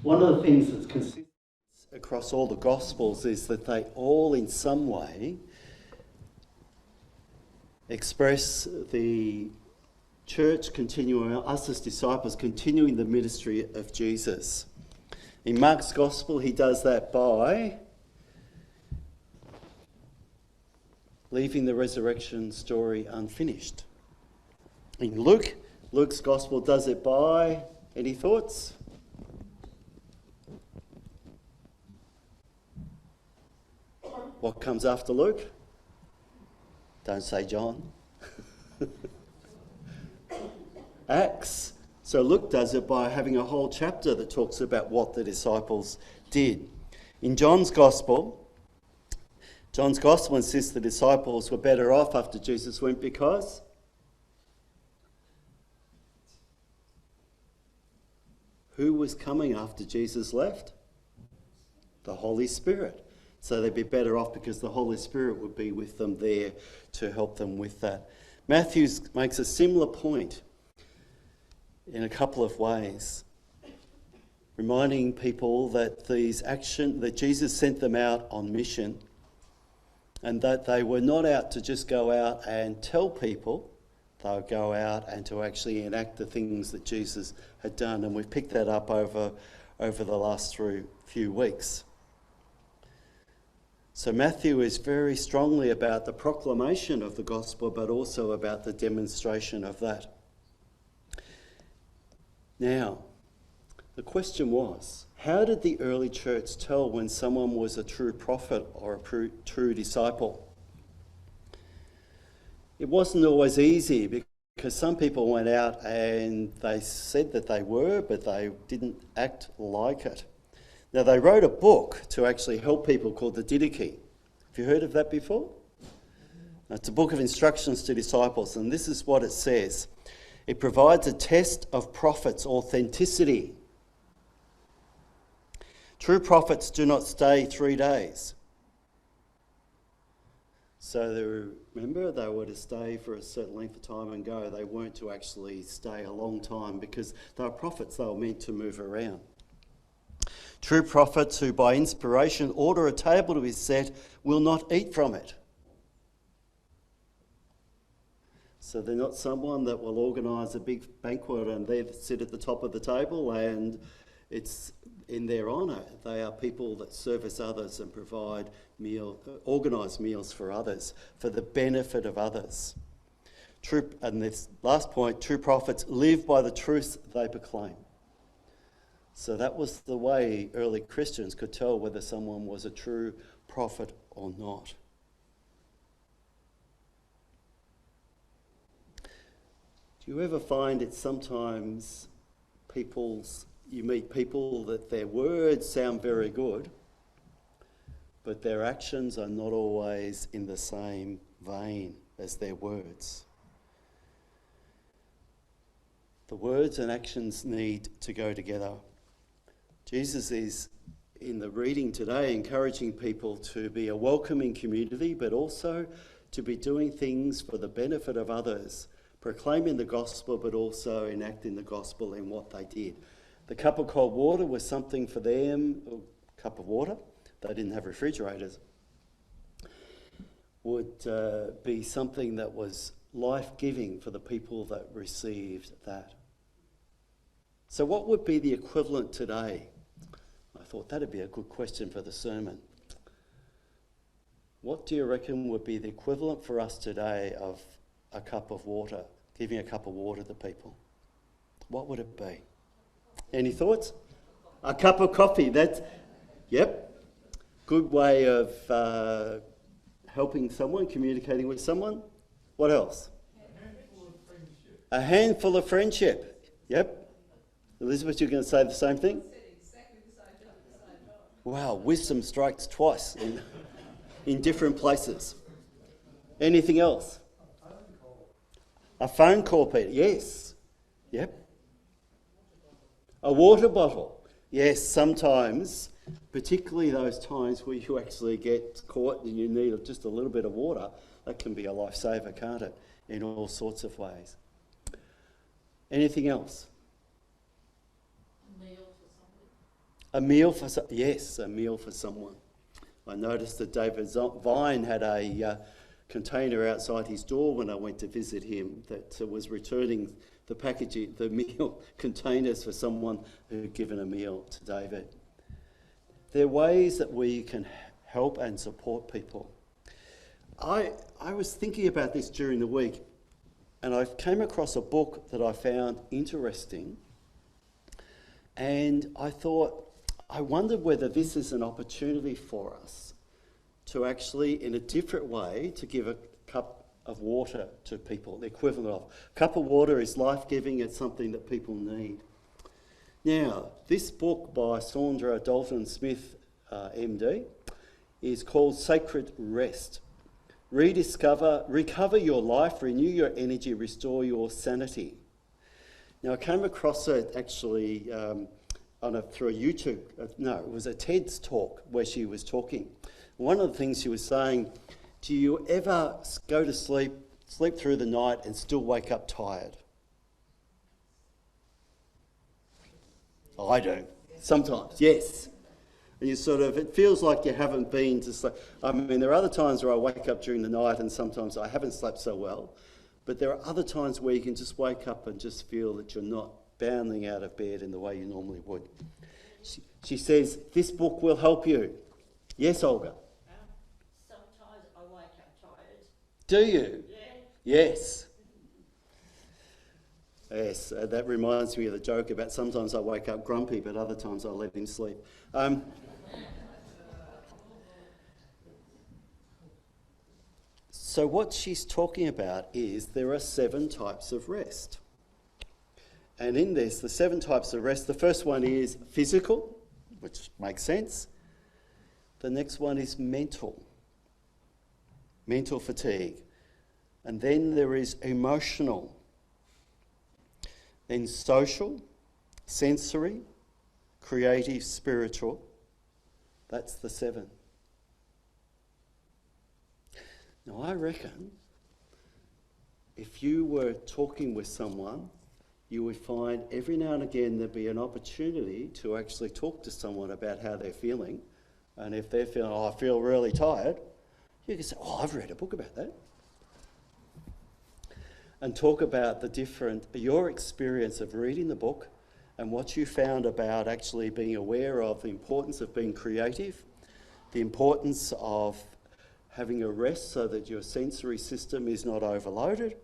One of the things that's consistent across all the Gospels is that they all in some way express the church continuing, us as disciples continuing the ministry of Jesus. In Mark's Gospel, he does that by leaving the resurrection story unfinished. In Luke's Gospel does it by, any thoughts? What comes after Luke? Don't say John. Acts. So Luke does it by having a whole chapter that talks about what the disciples did. In John's Gospel insists the disciples were better off after Jesus went because who was coming after Jesus left? The Holy Spirit. So they'd be better off because the Holy Spirit would be with them there to help them with that. Matthew makes a similar point in a couple of ways, reminding people that that Jesus sent them out on mission and that they were not out to just go out and tell people, they would go out and to actually enact the things that Jesus had done. And we've picked that up over the last few weeks. So Matthew is very strongly about the proclamation of the gospel, but also about the demonstration of that. Now, the question was, how did the early church tell when someone was a true prophet or a true disciple? It wasn't always easy because some people went out and they said that they were, but they didn't act like it. Now, they wrote a book to actually help people called the Didache. Have you heard of that before? It's a book of instructions to disciples, and this is what it says. It provides a test of prophets' authenticity. True prophets do not stay 3 days. So remember, they were to stay for a certain length of time and go. They weren't to actually stay a long time because they were prophets. They were meant to move around. True prophets who by inspiration order a table to be set will not eat from it. So they're not someone that will organise a big banquet and they sit at the top of the table and it's in their honour. They are people that service others and provide organise meals for others, for the benefit of others. And this last point, true prophets live by the truth they proclaim. So that was the way early Christians could tell whether someone was a true prophet or not. Do you ever find it sometimes you meet people that their words sound very good, but their actions are not always in the same vein as their words? The words and actions need to go together. Jesus is, in the reading today, encouraging people to be a welcoming community, but also to be doing things for the benefit of others, proclaiming the gospel, but also enacting the gospel in what they did. The cup of cold water was something for them, a cup of water, they didn't have refrigerators, would be something that was life-giving for the people that received that. So what would be the equivalent today? I thought that'd be a good question for the sermon. What do you reckon would be the equivalent for us today of a cup of water, giving a cup of water to people? What would it be? Any thoughts? A cup of coffee, yep. Good way of helping someone, communicating with someone. What else? A handful of friendship. Yep. Elizabeth, you're going to say the same thing? Wow, wisdom strikes twice in different places. Anything else? A phone call, Peter. Yes. Yep. A water bottle. Yes, sometimes, particularly those times where you actually get caught and you need just a little bit of water, that can be a lifesaver, can't it? In all sorts of ways. Anything else? A meal for a meal for someone. I noticed that David Vine had a container outside his door when I went to visit him that was returning the packaging, the meal containers for someone who had given a meal to David. There are ways that we can help and support people. I was thinking about this during the week, and I came across a book that I found interesting, and I wondered whether this is an opportunity for us to actually, in a different way, to give a cup of water to people, the equivalent of. A cup of water is life-giving, it's something that people need. Now, this book by Saundra Dalton Smith, MD, is called Sacred Rest. Recover your life, renew your energy, restore your sanity. Now, I came across it actually through a YouTube, it was a TED's talk where she was talking. One of the things she was saying, do you ever go to sleep through the night and still wake up tired? I do, sometimes, yes. And it feels like you haven't been to sleep. I mean, there are other times where I wake up during the night and sometimes I haven't slept so well. But there are other times where you can just wake up and just feel that you're not bounding out of bed in the way you normally would. She says, this book will help you. Yes, Olga? Sometimes I wake up tired. Do you? Yeah. Yes. Yes, that reminds me of the joke about sometimes I wake up grumpy, but other times I let him sleep. So what she's talking about is there are 7 types of rest. And in this, the 7 types of rest, the first one is physical, which makes sense. The next one is mental fatigue. And then there is emotional. Then social, sensory, creative, spiritual. That's the 7. Now, I reckon if you were talking with someone, you would find every now and again there'd be an opportunity to actually talk to someone about how they're feeling. And if they're feeling, I feel really tired, you can say, I've read a book about that. And talk about your experience of reading the book and what you found about actually being aware of the importance of being creative, the importance of having a rest so that your sensory system is not overloaded,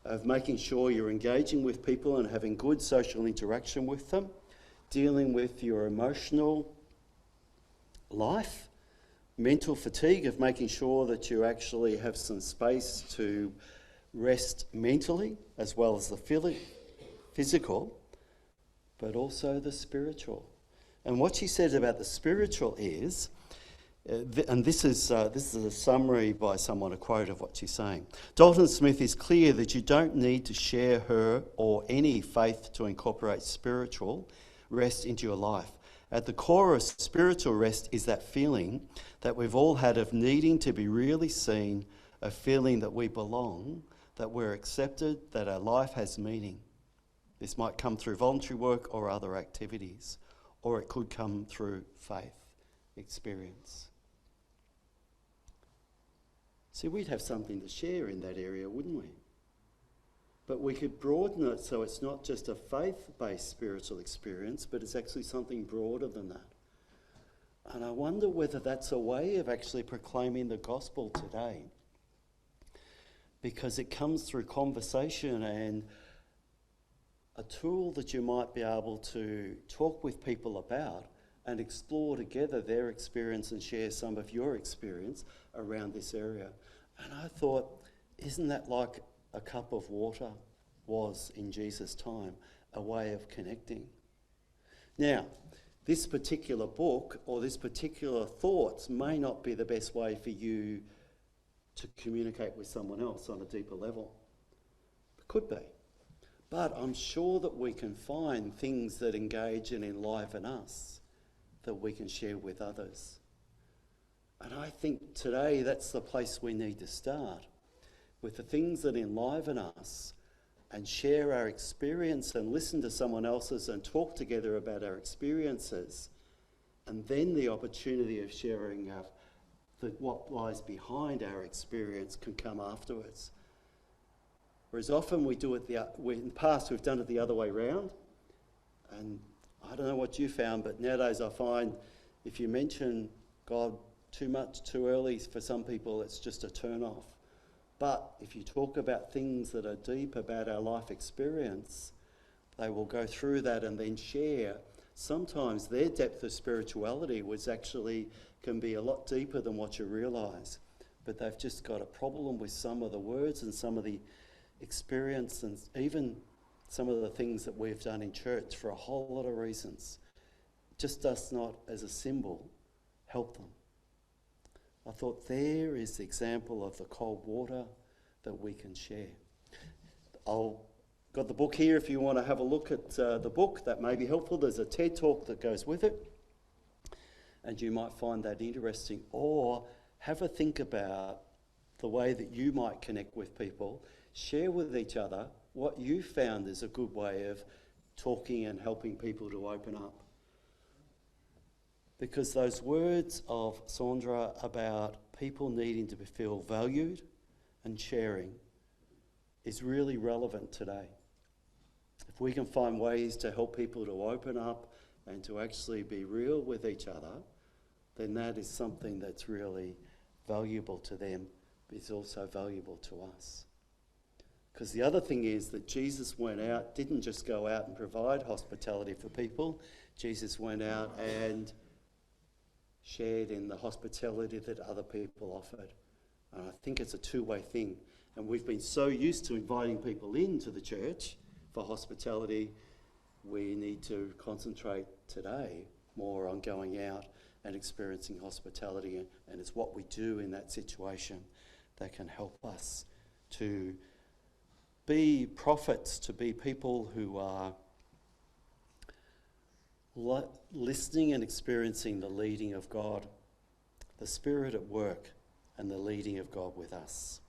of making sure you're engaging with people and having good social interaction with them, dealing with your emotional life, mental fatigue, of making sure that you actually have some space to rest mentally as well as the physical, but also the spiritual. And what she says about the spiritual is, and this is a summary by someone, a quote of what she's saying. Dalton Smith is clear that you don't need to share her or any faith to incorporate spiritual rest into your life. At the core of spiritual rest is that feeling that we've all had of needing to be really seen, a feeling that we belong, that we're accepted, that our life has meaning. This might come through voluntary work or other activities, or it could come through faith experience. See, we'd have something to share in that area, wouldn't we? But we could broaden it so it's not just a faith-based spiritual experience, but it's actually something broader than that. And I wonder whether that's a way of actually proclaiming the gospel today, because it comes through conversation and a tool that you might be able to talk with people about and explore together their experience and share some of your experience around this area. And I thought, isn't that like a cup of water was in Jesus' time, a way of connecting? Now, this particular book or this particular thoughts may not be the best way for you to communicate with someone else on a deeper level. It could be. But I'm sure that we can find things that engage and enliven us that we can share with others. And I think today that's the place we need to start, with the things that enliven us and share our experience and listen to someone else's and talk together about our experiences And then the opportunity of sharing what lies behind our experience can come afterwards. Whereas often we do it, in the past we've done it the other way round. And I don't know what you found, but nowadays I find if you mention God too much, too early, for some people it's just a turn off. But if you talk about things that are deep about our life experience, they will go through that and then share. Sometimes their depth of spirituality can be a lot deeper than what you realise. But they've just got a problem with some of the words and some of the experience and even some of the things that we've done in church for a whole lot of reasons. It just does not, as a symbol, help them. I thought there is the example of the cold water that we can share. I've got the book here if you want to have a look at the book. That may be helpful. There's a TED talk that goes with it, and you might find that interesting. Or have a think about the way that you might connect with people. Share with each other what you found is a good way of talking and helping people to open up. Because those words of Sandra about people needing to feel valued and sharing is really relevant today. If we can find ways to help people to open up and to actually be real with each other, then that is something that's really valuable to them, but is also valuable to us. Because the other thing is that Jesus didn't just go out and provide hospitality for people. Jesus went out and shared in the hospitality that other people offered. And I think it's a two-way thing. And we've been so used to inviting people into the church for hospitality, we need to concentrate today more on going out and experiencing hospitality. And it's what we do in that situation that can help us to be prophets, to be people who are listening and experiencing the leading of God, the Spirit at work, and the leading of God with us.